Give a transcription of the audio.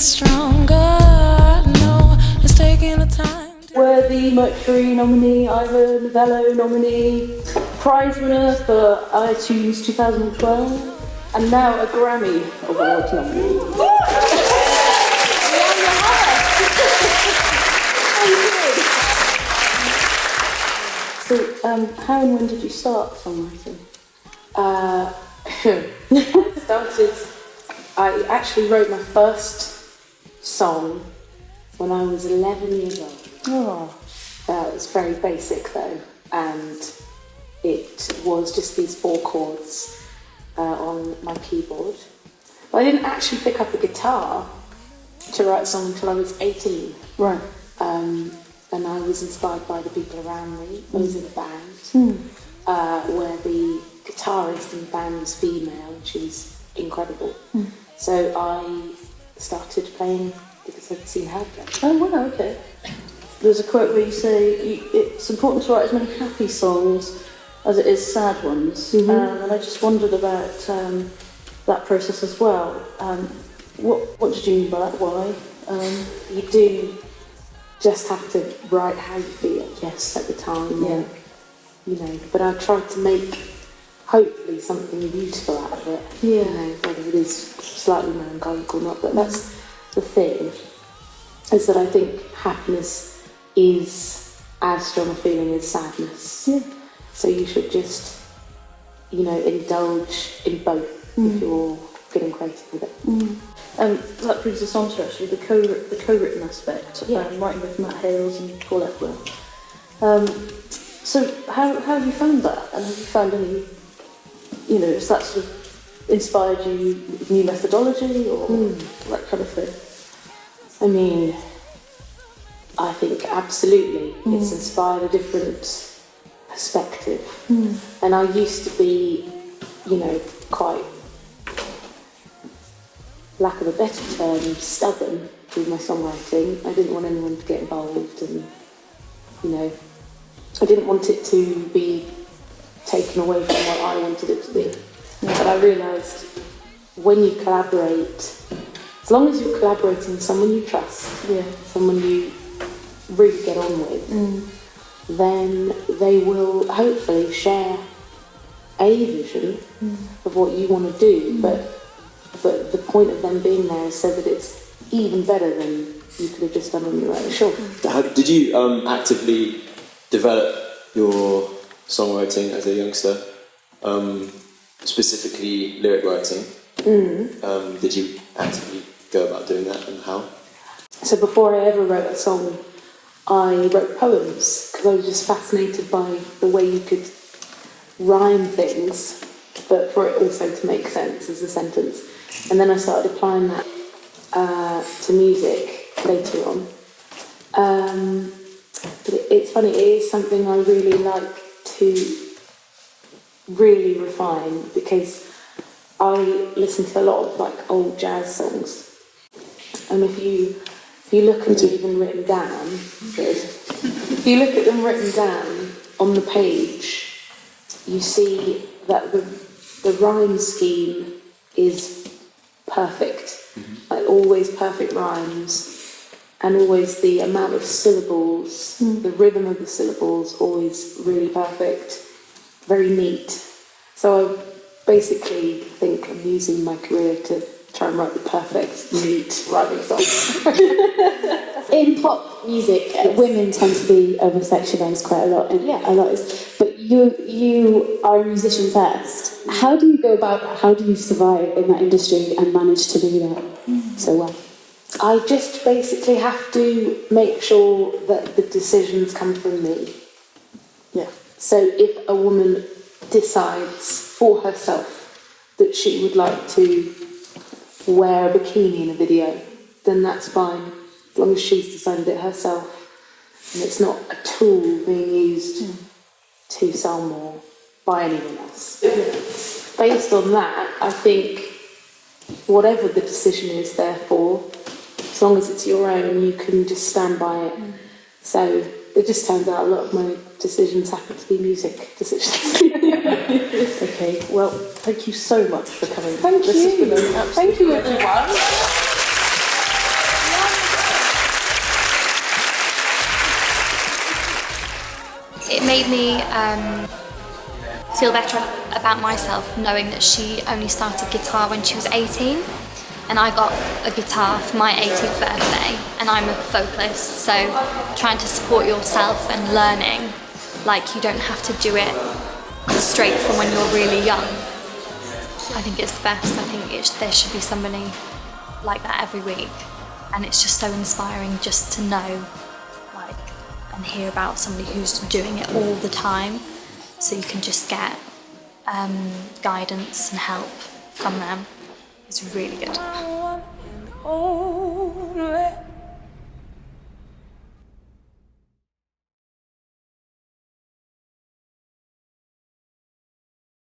stronger. No, it's taking the time. Worthy Mercury nominee, Ivor Novello nominee, prize winner for iTunes 2012, and now a Grammy Award nominee. Lianne La Havas! How are you doing? So, how and when did you start songwriting? I actually wrote my first song when I was 11 years old. Oh. It was very basic though, and it was just these 4 chords on my keyboard. But I didn't actually pick up a guitar to write a song until I was 18. Right. And I was inspired by the people around me. I was in a band where the guitarist in the band was female, and she was incredible. So I started playing because I'd seen her play. Oh wow, okay. There's a quote where you say it's important to write as many happy songs as it is sad ones, and I just wondered about that process as well. What did you mean by that? Why? You do just have to write how you feel, yes, at the time. Yeah. You know, but I tried to make hopefully something beautiful out of it. Yeah. You know, whether it is slightly melancholic or not, but that's the thing, is that I think happiness is as strong a feeling as sadness. Yeah. So you should just, you know, indulge in both if you're getting creative with it. That brings us on to actually the co-written aspect, writing with Matt Hales and Paul Epworth. So how have you found that? And have you found any, you know, has that sort of inspired you with new methodology or that kind of thing? I mean, I think absolutely it's inspired a different perspective. And I used to be, you know, quite, lack of a better term, stubborn with my songwriting. I didn't want anyone to get involved, and, you know, I didn't want it to be taken away from what I wanted it to be. But I realised when you collaborate, as long as you're collaborating with someone you trust, someone you really get on with, then they will hopefully share a vision of what you want to do, but the point of them being there is so that it's even better than you could have just done on your own. Sure. Did you actively develop your songwriting as a youngster, specifically lyric writing? Did you actively go about doing that, and how? So before I ever wrote a song, I wrote poems because I was just fascinated by the way you could rhyme things, but for it also to make sense as a sentence. And then I started applying that to music later on. But it's funny, it is something I really like to really refine, because I listen to a lot of like old jazz songs, and if you look at them even written down, if you look at them written down on the page, you see that the rhyme scheme is perfect, like always perfect rhymes, and always the amount of syllables, the rhythm of the syllables, always really perfect, very neat. So I basically think I'm using my career to try and write the perfect, neat rhyming songs. In pop music, women tend to be over-sexualised quite a lot, and but you are a musician first. How do you go about that? How do you survive in that industry and manage to do that so well? I just basically have to make sure that the decisions come from me. Yeah. So if a woman decides for herself that she would like to wear a bikini in a video, then that's fine, as long as she's decided it herself, and it's not a tool being used to sell more by anyone else. Based on that, I think whatever the decision is, therefore, as long as it's your own, you can just stand by it. So it just turns out a lot of my decisions happen to be music decisions. Okay, well, thank you so much for coming. Thank you. This has been an absolute Thank you, pleasure. everyone. made me feel better about myself knowing that she only started guitar when she was 18, and I got a guitar for my 18th birthday, and I'm a vocalist, so trying to support yourself and learning, like you don't have to do it straight from when you're really young. I think it's the best. I think there should be somebody like that every week, and it's just so inspiring just to know, like, and hear about somebody who's doing it all the time, so you can just get guidance and help from them. It's really good.